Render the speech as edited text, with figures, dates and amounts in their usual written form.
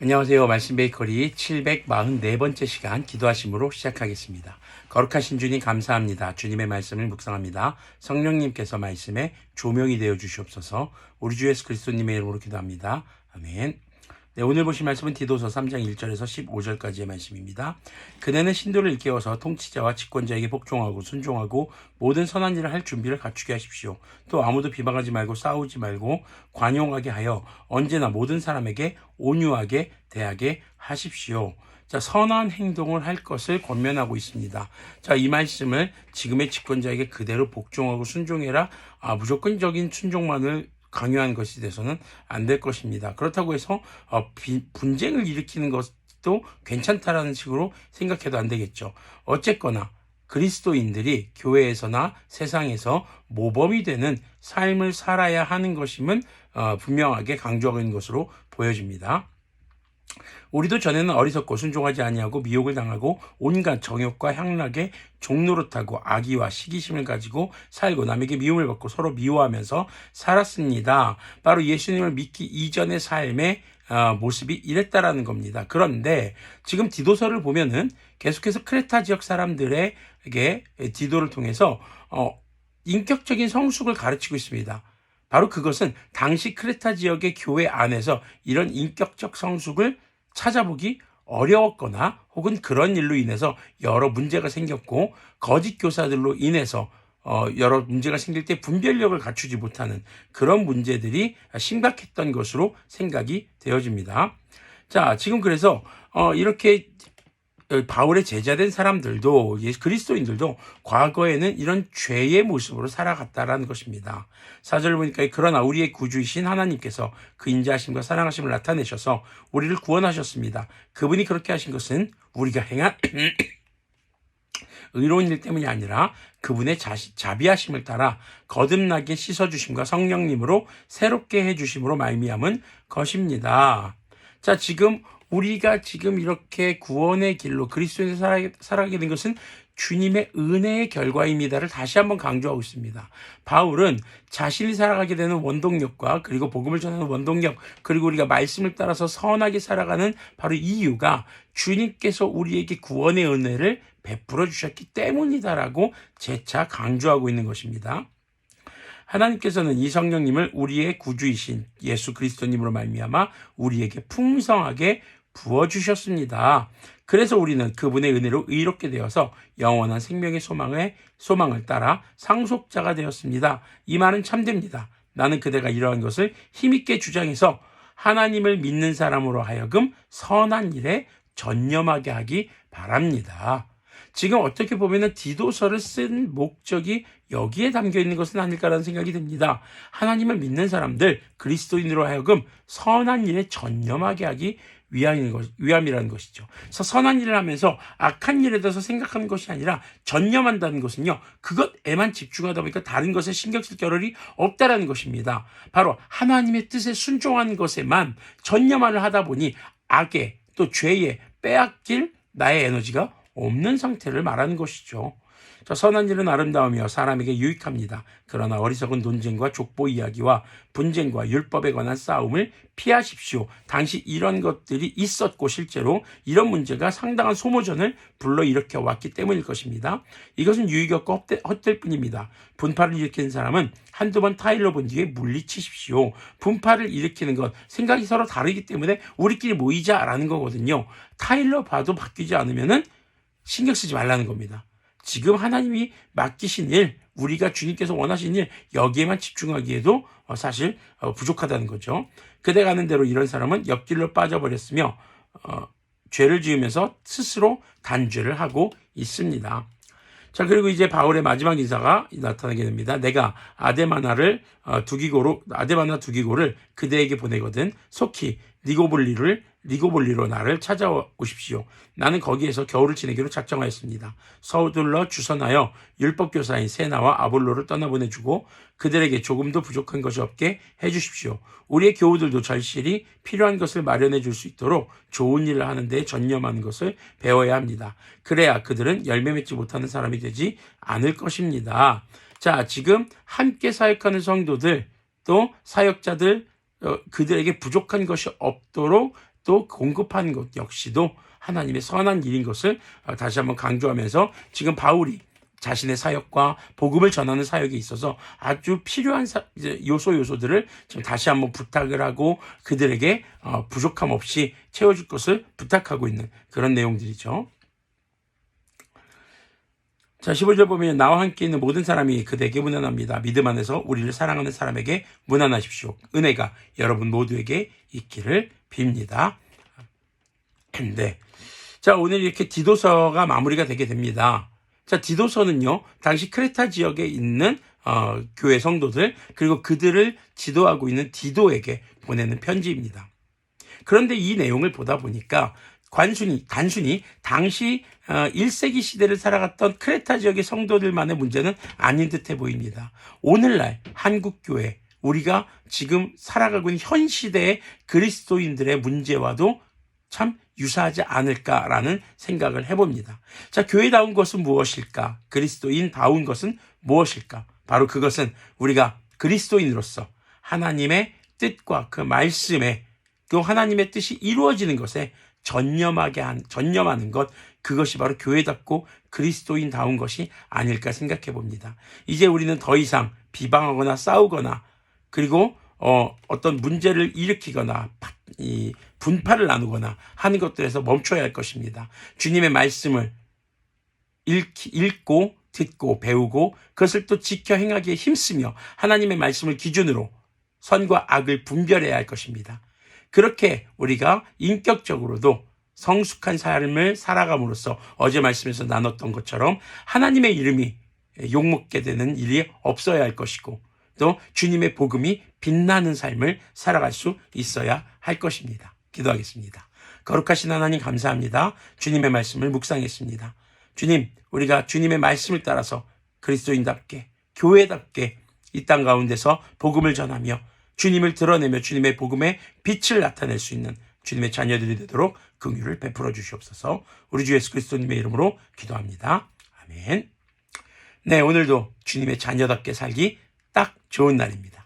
안녕하세요. 말씀 베이커리 744번째 시간 기도하심으로 시작하겠습니다. 거룩하신 주님 감사합니다. 주님의 말씀을 묵상합니다. 성령님께서 말씀에 조명이 되어 주시옵소서. 우리 주 예수 그리스도님의 이름으로 기도합니다. 아멘. 네, 오늘 보실 말씀은 디도서 3장 1절에서 15절까지의 말씀입니다. 그대는 신도를 일깨워서 통치자와 집권자에게 복종하고 순종하고 모든 선한 일을 할 준비를 갖추게 하십시오. 또 아무도 비방하지 말고 싸우지 말고 관용하게 하여 언제나 모든 사람에게 온유하게 대하게 하십시오. 자, 선한 행동을 할 것을 권면하고 있습니다. 자, 이 말씀을 지금의 집권자에게 그대로 복종하고 순종해라. 무조건적인 순종만을 강요한 것이 돼서는 안 될 것입니다. 그렇다고 해서 분쟁을 일으키는 것도 괜찮다라는 식으로 생각해도 안 되겠죠. 어쨌거나 그리스도인들이 교회에서나 세상에서 모범이 되는 삶을 살아야 하는 것임은 분명하게 강조하고 있는 것으로 보여집니다. 우리도 전에는 어리석고 순종하지 아니하고 미혹을 당하고 온갖 정욕과 향락에 종노릇하고 악의와 시기심을 가지고 살고 남에게 미움을 받고 서로 미워하면서 살았습니다. 바로 예수님을 믿기 이전의 삶의 모습이 이랬다라는 겁니다. 그런데 지금 디도서를 보면은 계속해서 크레타 지역 사람들에게 디도를 통해서 인격적인 성숙을 가르치고 있습니다. 바로 그것은 당시 크레타 지역의 교회 안에서 이런 인격적 성숙을 찾아보기 어려웠거나 혹은 그런 일로 인해서 여러 문제가 생겼고 거짓 교사들로 인해서 여러 문제가 생길 때 분별력을 갖추지 못하는 그런 문제들이 심각했던 것으로 생각이 되어집니다. 자, 지금 그래서 이렇게 바울의 제자된 사람들도 그리스도인들도 과거에는 이런 죄의 모습으로 살아갔다라는 것입니다. 4절 보니까 그러나 우리의 구주이신 하나님께서 그 인자하심과 사랑하심을 나타내셔서 우리를 구원하셨습니다. 그분이 그렇게 하신 것은 우리가 행한 의로운 일 때문이 아니라 그분의 자비하심을 따라 거듭나게 씻어주심과 성령님으로 새롭게 해주심으로 말미암은 것입니다. 자, 지금 우리가 지금 이렇게 구원의 길로 그리스도에서 살아가게 된 것은 주님의 은혜의 결과입니다를 다시 한번 강조하고 있습니다. 바울은 자신이 살아가게 되는 원동력과 그리고 복음을 전하는 원동력 그리고 우리가 말씀을 따라서 선하게 살아가는 바로 이유가 주님께서 우리에게 구원의 은혜를 베풀어 주셨기 때문이다라고 재차 강조하고 있는 것입니다. 하나님께서는 이 성령님을 우리의 구주이신 예수 그리스도님으로 말미암아 우리에게 풍성하게 부어주셨습니다. 그래서 우리는 그분의 은혜로 의롭게 되어서 영원한 생명의 소망을 따라 상속자가 되었습니다. 이 말은 참됩니다. 나는 그대가 이러한 것을 힘있게 주장해서 하나님을 믿는 사람으로 하여금 선한 일에 전념하게 하기 바랍니다. 지금 어떻게 보면 디도서를 쓴 목적이 여기에 담겨 있는 것은 아닐까라는 생각이 듭니다. 하나님을 믿는 사람들, 그리스도인으로 하여금 선한 일에 전념하게 하기 위함이라는 것이죠. 그래서 선한 일을 하면서 악한 일에 대해서 생각하는 것이 아니라 전념한다는 것은요, 그것에만 집중하다 보니까 다른 것에 신경 쓸 겨를이 없다라는 것입니다. 바로 하나님의 뜻에 순종하는 것에만 전념을 하다 보니 악에 또 죄에 빼앗길 나의 에너지가 없는 상태를 말하는 것이죠. 자, 선한 일은 아름다우며 사람에게 유익합니다. 그러나 어리석은 논쟁과 족보 이야기와 분쟁과 율법에 관한 싸움을 피하십시오. 당시 이런 것들이 있었고 실제로 이런 문제가 상당한 소모전을 불러일으켜 왔기 때문일 것입니다. 이것은 유익이 없고 헛될 뿐입니다. 분파를 일으키는 사람은 한두 번 타일러 본 뒤에 물리치십시오. 분파를 일으키는 것, 생각이 서로 다르기 때문에 우리끼리 모이자라는 거거든요. 타일러 봐도 바뀌지 않으면은 신경 쓰지 말라는 겁니다. 지금 하나님이 맡기신 일, 우리가 주님께서 원하신 일, 여기에만 집중하기에도 사실 부족하다는 거죠. 그대 가는 대로 이런 사람은 옆길로 빠져버렸으며 죄를 지으면서 스스로 단죄를 하고 있습니다. 자, 그리고 이제 바울의 마지막 인사가 나타나게 됩니다. 내가 아데마나 두기고를 그대에게 보내거든 속히 리고볼리로 나를 찾아오십시오. 나는 거기에서 겨울을 지내기로 작정하였습니다. 서둘러 주선하여 율법교사인 세나와 아볼로를 떠나보내주고 그들에게 조금도 부족한 것이 없게 해주십시오. 우리의 교우들도 절실히 필요한 것을 마련해 줄 수 있도록 좋은 일을 하는 데 전념하는 것을 배워야 합니다. 그래야 그들은 열매 맺지 못하는 사람이 되지 않을 것입니다. 자, 지금 함께 사역하는 성도들 또 사역자들 그들에게 부족한 것이 없도록 또 공급하는 것 역시도 하나님의 선한 일인 것을 다시 한번 강조하면서 지금 바울이 자신의 사역과 복음을 전하는 사역에 있어서 아주 필요한 요소들을 지금 다시 한번 부탁을 하고 그들에게 부족함 없이 채워줄 것을 부탁하고 있는 그런 내용들이죠. 자, 15절 보면 나와 함께 있는 모든 사람이 그대에게 문안합니다. 믿음 안에서 우리를 사랑하는 사람에게 문안하십시오. 은혜가 여러분 모두에게 있기를 빕니다. 네. 자, 오늘 이렇게 디도서가 마무리가 되게 됩니다. 자, 디도서는요, 당시 크레타 지역에 있는 교회 성도들, 그리고 그들을 지도하고 있는 디도에게 보내는 편지입니다. 그런데 이 내용을 보다 보니까 단순히 당시 1세기 시대를 살아갔던 크레타 지역의 성도들만의 문제는 아닌 듯해 보입니다. 오늘날 한국교회, 우리가 지금 살아가고 있는 현 시대의 그리스도인들의 문제와도 참 유사하지 않을까라는 생각을 해봅니다. 자, 교회다운 것은 무엇일까? 그리스도인다운 것은 무엇일까? 바로 그것은 우리가 그리스도인으로서 하나님의 뜻과 그 말씀에 또 하나님의 뜻이 이루어지는 것에 전념하는 것, 그것이 바로 교회답고 그리스도인다운 것이 아닐까 생각해 봅니다. 이제 우리는 더 이상 비방하거나 싸우거나 그리고 어떤 문제를 일으키거나 분파를 나누거나 하는 것들에서 멈춰야 할 것입니다. 주님의 말씀을 읽고 듣고 배우고 그것을 또 지켜 행하기에 힘쓰며 하나님의 말씀을 기준으로 선과 악을 분별해야 할 것입니다. 그렇게 우리가 인격적으로도 성숙한 삶을 살아감으로써 어제 말씀에서 나눴던 것처럼 하나님의 이름이 욕먹게 되는 일이 없어야 할 것이고 또 주님의 복음이 빛나는 삶을 살아갈 수 있어야 할 것입니다. 기도하겠습니다. 거룩하신 하나님 감사합니다. 주님의 말씀을 묵상했습니다. 주님, 우리가 주님의 말씀을 따라서 그리스도인답게 교회답게 이 땅 가운데서 복음을 전하며 주님을 드러내며 주님의 복음의 빛을 나타낼 수 있는 주님의 자녀들이 되도록 긍휼을 베풀어 주시옵소서. 우리 주 예수 그리스도님의 이름으로 기도합니다. 아멘. 네, 오늘도 주님의 자녀답게 살기 딱 좋은 날입니다.